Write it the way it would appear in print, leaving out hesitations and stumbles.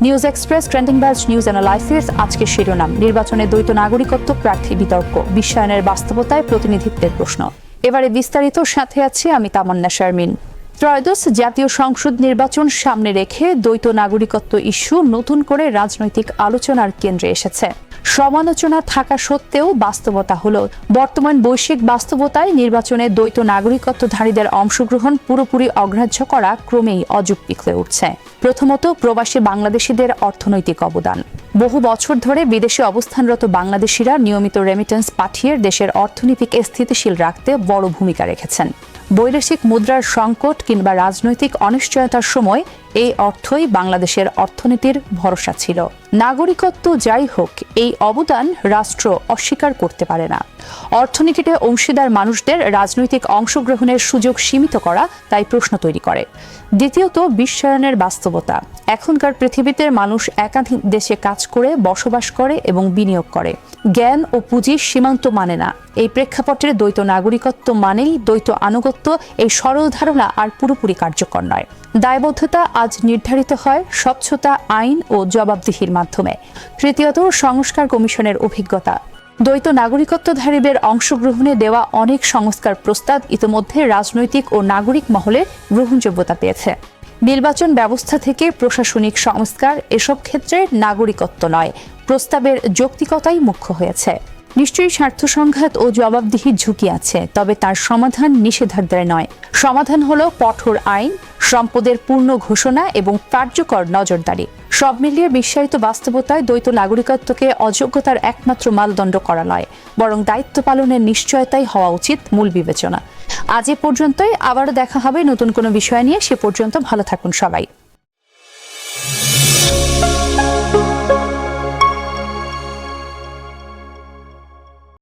News express trending batch news analysis আজকের শিরোনাম নির্বাচনে দ্বৈত নাগরিকত্ব প্রার্থী বিতর্ক বিশ্বায়নের বাস্তবতায় প্রতিনিধিত্বের প্রশ্ন। এবারে বিস্তারিত সাথে আছি আমি তামান্না শারমিন। ত্রয়োদশ জাতীয় সংসদ নির্বাচন সামনে রেখে দ্বৈত নাগরিকত্ব ইস্যু নতুন করে রাজনৈতিক আলোচনার কেন্দ্রে এসেছে। সমালোচনা থাকা সত্ত্বেও বাস্তবতা হলো বর্তমান বৈশ্বিক বাস্তবতায় নির্বাচনে দ্বৈত নাগরিকত্বধারীদের অংশগ্রহণ পুরোপুরি অগ্রাহ্য করা ক্রমেই অযৌক্তিক হয়ে উঠছে। প্রথমত, প্রবাসী বাংলাদেশিদের অর্থনৈতিক অবদান। বহু বছর ধরে বিদেশে অবস্থানরত বাংলাদেশিরা নিয়মিত রেমিটেন্স পাঠিয়ে দেশের অর্থনীতিকে স্থিতিশীল রাখতে বড় ভূমিকা রেখেছেন। বৈদেশিক মুদ্রার সংকট কিংবা রাজনৈতিক অনিশ্চয়তার সময় এই অর্থই বাংলাদেশের অর্থনীতির ভরসা ছিল। নাগরিকত্ব যাই হোক, এই অবদান রাষ্ট্র অস্বীকার করতে পারে না। অর্থনীতিতে অংশীদার মানুষদের রাজনৈতিক অংশগ্রহণের সুযোগ সীমিত করা তাই প্রশ্ন তৈরি করে। দ্বিতীয়ত, বিশ্বায়নের বাস্তবতা। এখনকার পৃথিবীতে মানুষ একাধিক দেশে কাজ করে, বসবাস করে এবং বিনিয়োগ করে। জ্ঞান ও পুঁজির সীমান্ত মানে না। এই প্রেক্ষাপটে দ্বৈত নাগরিকত্ব মানেই দ্বৈত আনুগত্য, এই সরল ধারণা আর পুরোপুরি কার্যকর নয়। দায়বদ্ধতা আজ নির্ধারিত হয় স্বচ্ছতা, আইন ও জবাবদিহির মাধ্যমে। তৃতীয়ত, সংস্কার কমিশনের অভিজ্ঞতা। দ্বৈত নাগরিকত্বধারীদের অংশগ্রহণে দেওয়া অনেক সংস্কার প্রস্তাব ইতিমধ্যে রাজনৈতিক ও নাগরিক মহলে গ্রহণযোগ্যতা পেয়েছে। নির্বাচন ব্যবস্থা থেকে প্রশাসনিক সংস্কার, এসব ক্ষেত্রে নাগরিকত্ব নয়, প্রস্তাবের যৌক্তিকতাই মুখ্য হয়েছে। নিশ্চয়ই স্বার্থ সংঘাত ও জবাবদিহির ঝুঁকি আছে, তবে তার সমাধান নিষেধাজ্ঞায় নয়। সমাধান হলো কঠোর আইন, সম্পদের পূর্ণ ঘোষণা এবং কার্যকর নজরদারি। সব মিলিয়ে বিশ্বায়িত বাস্তবতায় দ্বৈত নাগরিকত্বকে অযোগ্যতার একমাত্র মানদণ্ড করা নয়, বরং দায়িত্ব পালনের নিশ্চয়তাই হওয়া উচিত মূল বিবেচনা। আজ এ পর্যন্তই, আবারও দেখা হবে নতুন কোনো বিষয় নিয়ে। সে পর্যন্ত ভালো থাকুন সবাই।